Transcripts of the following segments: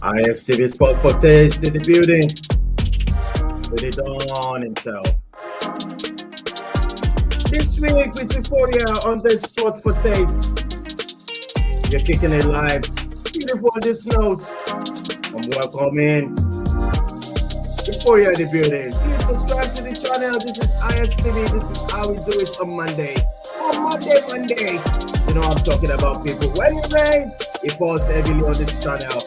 ISTV Sport for Taste in the building. With it on himself. This week with Euphoria on the Sport for Taste. You're kicking it live. Beautiful on this note. I'm welcoming Euphoria in the building. Please subscribe to the channel. This is ISTV. This is how we do it on Monday. On Monday. You know I'm talking about, people. When it rains, it falls heavily on this channel.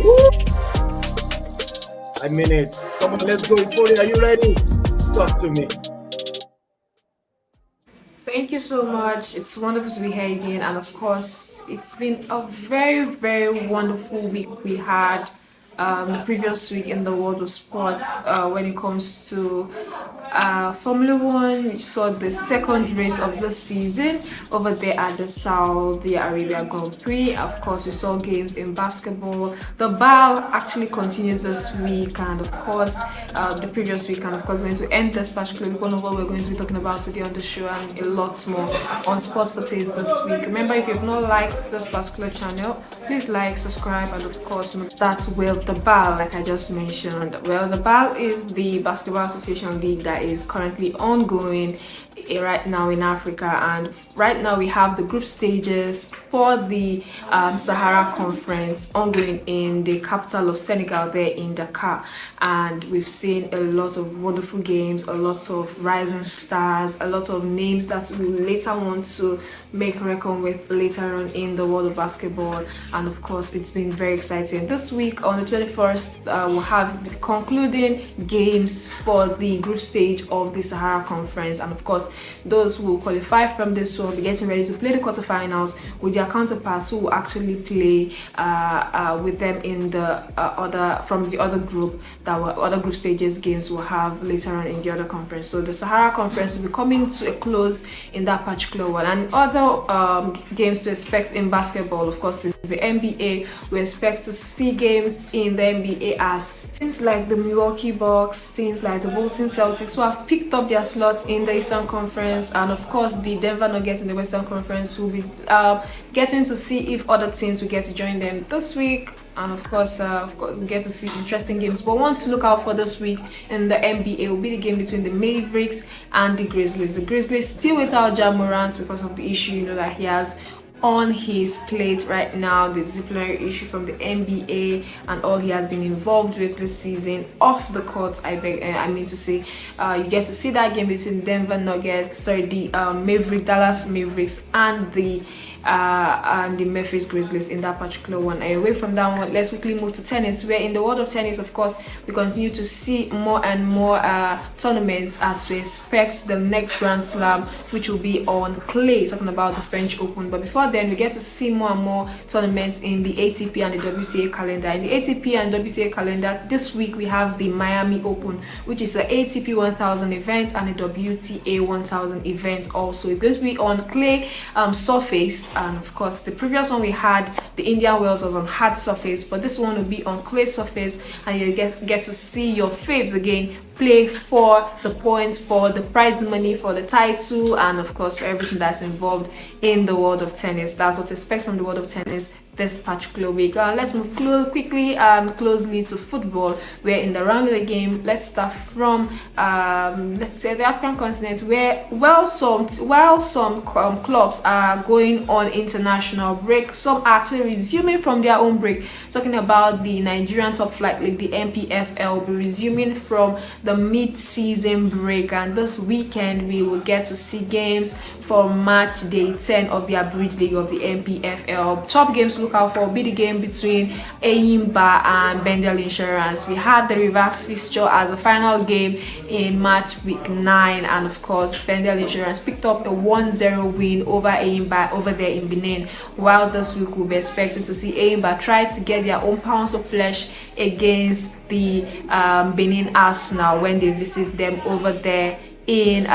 Woo! I mean it. Come on, let's go. Euphoria, are you ready? Talk to me. Thank you so much. It's wonderful to be here again, and of course, it's been a very, very wonderful week we had the previous week in the world of sports when it comes to Formula One. You saw the second race of the season over there at the Saudi Arabia Grand Prix. Of course, we saw games in basketball. The BAL actually continued this week, and of course, the previous week, and of course, going to end this particular week. One of what we're going to be talking about today on the show, and a lot more on Sports for Taste this week. Remember, if you've not liked this particular channel, please like, subscribe, and of course, that's with the BAL, like I just mentioned. Well, the BAL is the Basketball Association League that is currently ongoing right now in Africa, and right now we have the group stages for the Sahara Conference ongoing in the capital of Senegal, there in Dakar, and we've seen a lot of wonderful games, a lot of rising stars, a lot of names that we later want to make reckon with later on in the world of basketball. And of course, it's been very exciting. This week on the 21st, we'll have the concluding games for the group stage of the Sahara Conference, and of course, those who will qualify from this will be getting ready to play the quarterfinals with their counterparts who will actually play with them in the other group other group stages games will have later on in the other conference. So the Sahara Conference will be coming to a close in that particular one, and other games to expect in basketball, of course, is the NBA. We expect to see games in the NBA as teams like the Milwaukee Bucks, teams like the Boston Celtics, who have picked up their slots in the Eastern Conference, and of course the Denver Nuggets in the Western Conference will be getting to see if other teams will get to join them this week. And of course, we get to see interesting games. But one to look out for this week in the NBA will be the game between the Mavericks and the Grizzlies. The Grizzlies still without Ja Morant because of the issue that he has on his plate right now, the disciplinary issue from the NBA and all he has been involved with this season off the court. You get to see that game between Denver Nuggets, the Dallas Mavericks and the Memphis Grizzlies in that particular one. And away from that one, let's quickly move to tennis, where in the world of tennis, of course, we continue to see more and more tournaments as we expect the next Grand Slam, which will be on clay, talking about the French Open. But before then, we get to see more and more tournaments in the ATP and the WTA calendar. In the ATP and WTA calendar, this week we have the Miami Open, which is the ATP 1000 event, and the WTA 1000 event also. It's going to be on clay surface. And of course, the previous one we had, the Indian Wells, was on hard surface, but this one will be on clay surface, and you get to see your faves again play for the points, for the prize money, for the title, and of course for everything that's involved in the world of tennis. That's what to expect from the world of tennis this particular week. Let's move quickly and closely to football, where in the round of the game, let's start from let's say the African continent, where while some clubs are going on international break, some are actually resuming from their own break. Talking about the Nigerian Top Flight League, the NPFL, will be resuming from the mid-season break, and this weekend we will get to see games for match day 10 of the Abridged League of the NPFL. Top games to look out for will be the game between Eyimba and Bendel Insurance. We had the reverse fixture as a final game in match week 9, and of course Bendel Insurance picked up the 1-0 win over Eyimba over there in Benin, while this week we'll be expecting to see Eyimba try to get their own pounds of flesh against the Benin Arsenal when they visit them over there in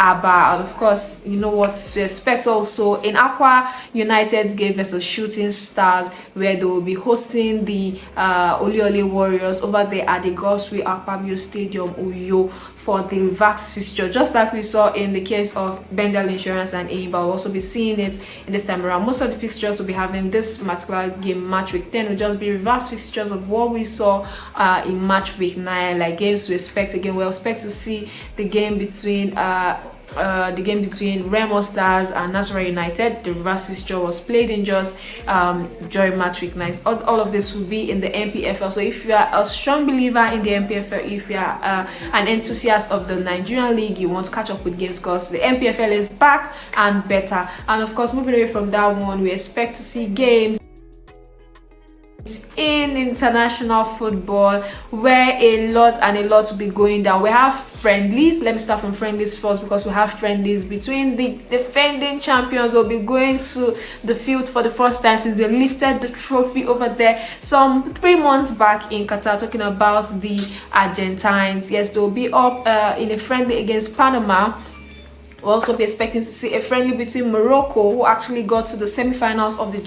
Aba, and of course, you know what to expect also in Aqua United's game versus Shooting Stars, where they will be hosting the Oliole Warriors over there at the Goswe Akpabio Stadium, Uyo, for the reverse fixture, just like we saw in the case of Bendel Insurance and AIMBA. We'll also be seeing it in this time around. Most of the fixtures will be having this particular game, match week 10 will just be reverse fixtures of what we saw in match week 9, like games to expect. Again, we'll expect to see the game between Remo Stars and Nasarawa United. The reverse fixture was played in just during match week 9. All of this will be in the NPFL. So if you are a strong believer in the NPFL, if you are an enthusiast of the Nigerian League, you want to catch up with games because the NPFL is back and better. And of course, moving away from that one, we expect to see games in international football where a lot will be going down. We have friendlies. Let me start from friendlies first, because we have friendlies between the defending champions. Will be going to the field for the first time since they lifted the trophy over there some 3 months back in Qatar, talking about the Argentines. Yes, they'll be up in a friendly against Panama. We'll also be expecting to see a friendly between Morocco, who actually got to the semi-finals of the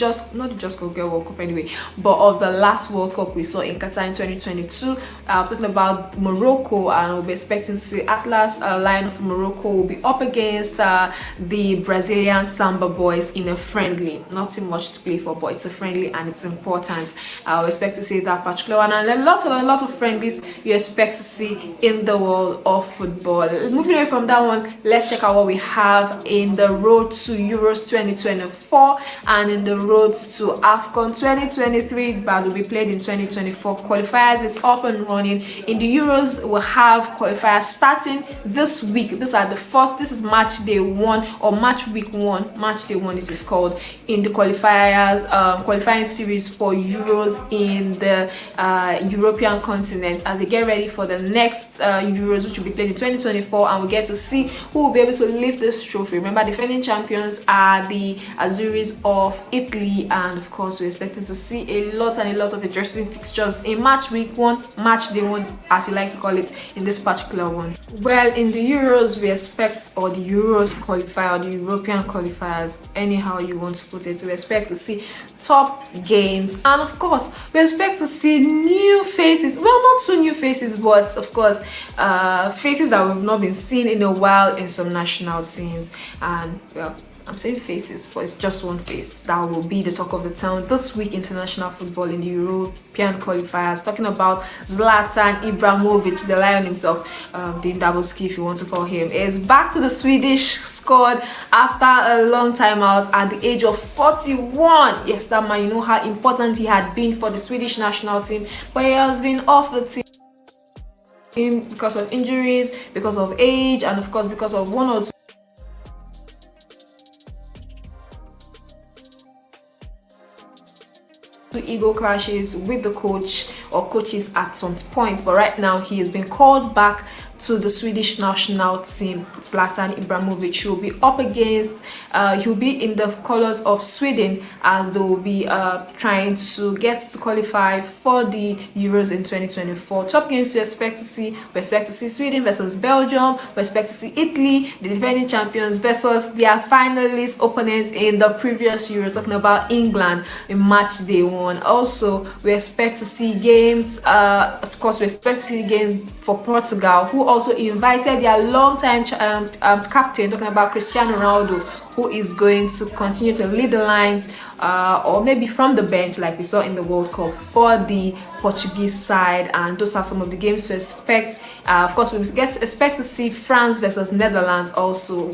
World Cup anyway, but of the last World Cup we saw in Qatar in 2022. Talking about Morocco, and we'll be expecting to see Atlas Lion of Morocco will be up against the Brazilian Samba Boys in a friendly. Nothing much to play for, but it's a friendly and it's important. We expect to see that particular one, and a lot of friendlies you expect to see in the world of football. Moving away from that one, let's check out what we have in the road to Euros 2024 and in the road to AFCON 2023 that will be played in 2024. Qualifiers is up and running. In the Euros, we'll have qualifiers starting this week. This is match day 1 or match week 1. Match day 1 it is called, in the qualifiers qualifying series for Euros in the European continent, as they get ready for the next Euros, which will be played in 2024, and we get to see who will be able to lift this trophy. Remember, defending champions are the Azuris of Italy, and of course we're expecting to see a lot of interesting fixtures in match week 1, match day 1, as you like to call it, in this particular one. Well, in the Euros we expect, or the Euros qualifier, or the European qualifiers, anyhow you want to put it, we expect to see top games, and of course we expect to see new faces. Well, not so new faces, but of course faces that we've not been seen in a while in some national teams. And well, I'm saying faces, but it's just one face that will be the talk of the town this week. International football in the European qualifiers, talking about Zlatan Ibrahimovic, the lion himself, the Daboski if you want to call him, is back to the Swedish squad after a long time out at the age of 41. Yes, that man, you know how important he had been for the Swedish national team, but he has been off the team because of injuries, because of age, and of course because of one or two ego clashes with the coach or coaches at some point. But right now he has been called back to the Swedish national team. Zlatan Ibrahimovic will be up against, he'll be in the colors of Sweden, as they will be trying to get to qualify for the Euros in 2024. Top games to expect to see: we expect to see Sweden versus Belgium, we expect to see Italy, the defending champions, versus their finalist opponents in the previous Euros, talking about England in match day 1. Also, we expect to see games, of course we expect to see games for Portugal, who also invited their long-time captain, talking about Cristiano Ronaldo, who is going to continue to lead the lines, or maybe from the bench like we saw in the World Cup for the Portuguese side. And those are some of the games to expect. Of course, we expect to see France versus Netherlands also.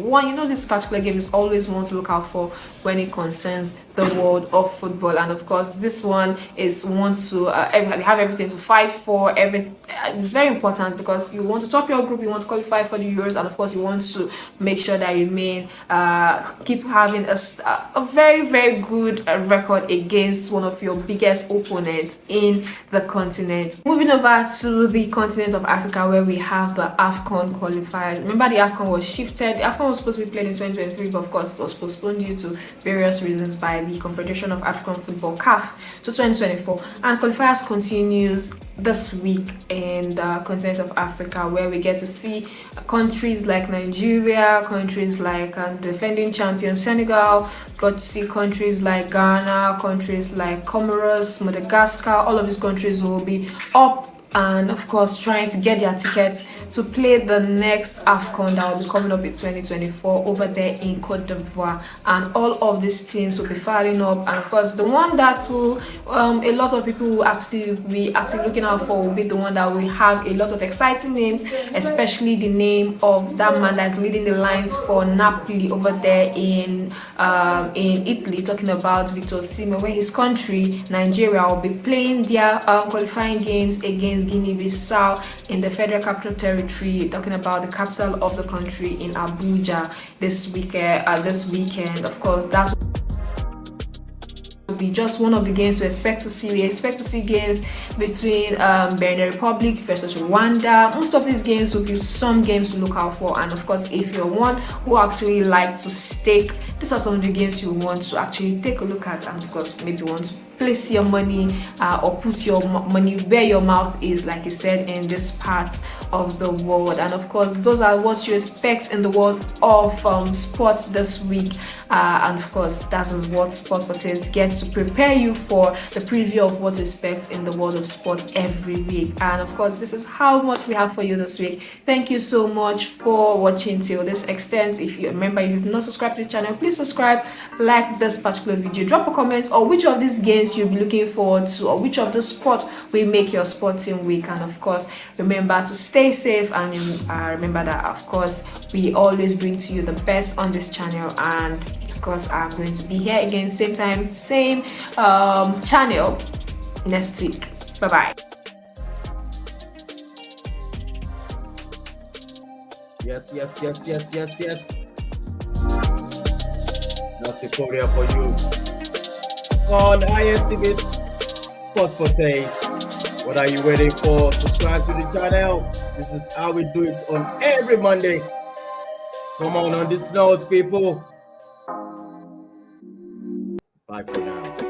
This particular game is always one to look out for when it concerns the world of football. And of course, this one is one to have everything to fight for. It's very important because you want to top your group, you want to qualify for the Euros, and of course you want to make sure that you keep having a very, very good record against one of your biggest opponents in the continent. Moving over to the continent of Africa, where we have the AFCON qualifiers. Remember, the AFCON was shifted. The AFCON was supposed to be played in 2023, but of course it was postponed due to various reasons by the Confederation of African Football, CAF, to 2024. And qualifiers continues this week in the continent of Africa, where we get to see countries like Nigeria, countries like defending champion Senegal, got to see countries like Ghana, countries like Comoros, Madagascar. All of these countries will be up and of course trying to get their tickets to play the next AFCON that will be coming up in 2024 over there in Cote d'Ivoire, and all of these teams will be firing up. And of course the one that will a lot of people will actually be looking out for will be the one that will have a lot of exciting names, especially the name of that man that's leading the lines for Napoli over there in Italy, talking about Victor Osimhen, where his country Nigeria will be playing their qualifying games against Guinea-Bissau in the Federal Capital Territory, talking about the capital of the country in Abuja this weekend. Of course, that will be just one of the games we expect to see. We expect to see games between Benin Republic versus Rwanda. Most of these games will be some games to look out for, and of course, if you're one who actually likes to stake, these are some of the games you want to actually take a look at, and of course, maybe want to place your money or put your money where your mouth is, like I said, in this part of the world. And of course, those are what you expect in the world of sports this week. And of course, that is what Sports for Taste gets to prepare you for the preview of what to expect in the world of sports every week. And of course, this is how much we have for you this week. Thank you so much for watching till this extent. If you've not subscribed to the channel, please subscribe, like this particular video, drop a comment or which of these games you'll be looking forward to, or which of the sports will make your sporting week. And of course, remember to stay safe, and remember that of course we always bring to you the best on this channel. And of course, I'm going to be here again, same time, same channel next week. Bye bye. Yes. That's Euphoria for you on ISTV Sport for Taste. What are you waiting for? Subscribe to the channel. This is how we do it on every Monday. Come on this note, people. Bye for now.